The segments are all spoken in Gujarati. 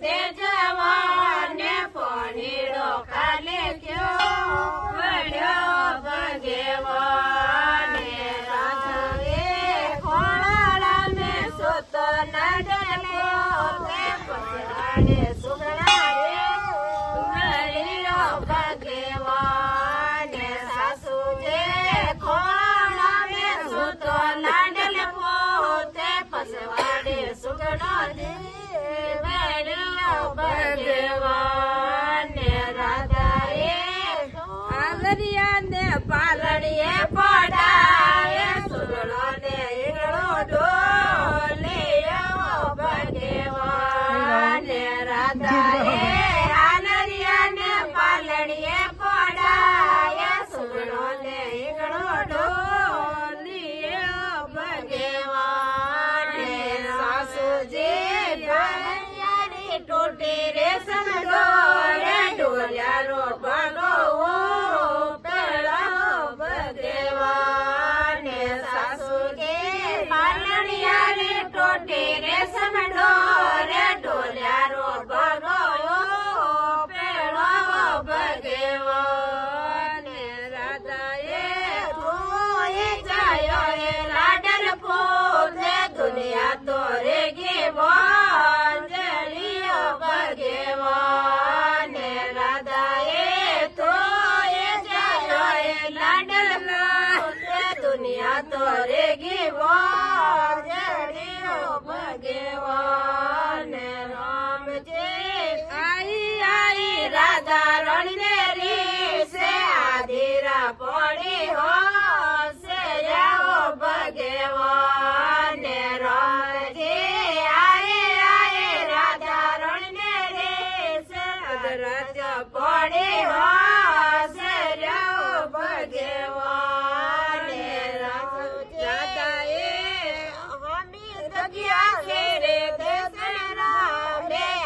તે જવાને પણીડો ખાલે ક્યો વળ્યો ભગવાને રાધે ખોળાડા મે સોતો ના ડલે તે પછડાડે સુગડાડે વળ્યો ભગવાને સાસુ જે ખોળા મે સોતો ના ડલે પોતે પછવાડે સુગડો દે વળ્યો ભગવાને રાધાએ આલરિયા ને પાલડીએ પડાય સુગડો ને ઈગળો ઢોલ્યો ભગવાને રાધાએ આલરિયા ને પાલડીએ પડાય સુગડો ને ઈગળો ઢોલ્યો ભગવાને સાસુજી ભાયારી ટોટી રે સમડો રે ઢોલ્યારો ભાગો પેળો ભગવાને સાસુજી પાલડિયારી ટોટી રે સમડો રે ઢોલ્યારો ભાગો પેળો ભગવાને રાધાએ ધોઈ જાયો એ લાડલ પોતે દુનિયા તો રે ગેવો ભગવાને રાધાએ ધોઈ જાયો એ લાડલ પોતે દુનિયા તો રે ગેવો ભગવાને રામજી આઈ રાધા રણને રીસે આધીરા પડી હો સે જાઓ ભગવાને રામજી આઈ રાધા રણને રીસે આધીરા પડી હો સે જાઓ ભગવાને રાધાએ હમી જગ્યા ઘેરે દેસરા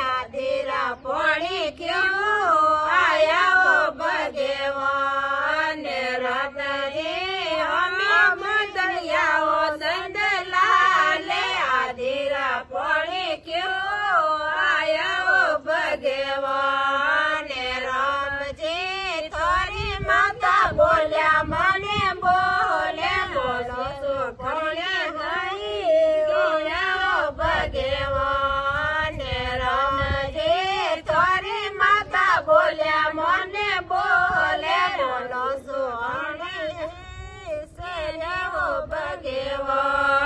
આધીરા પડી ક્યો આયા ભગવાને રાધાજી અમે મદલિયાઓ સંદલાલે આધીરા પડી ક્યો આયા ભગવાને રામજી થોરી માતા બોલ્યા મને બોલે બોલો સુખણે ગઈ ગોળ્યો ભગવાને રામજી થોરી માતા બોલ્યા મને બોલે બોલો સુખણે ગઈ ભગવાન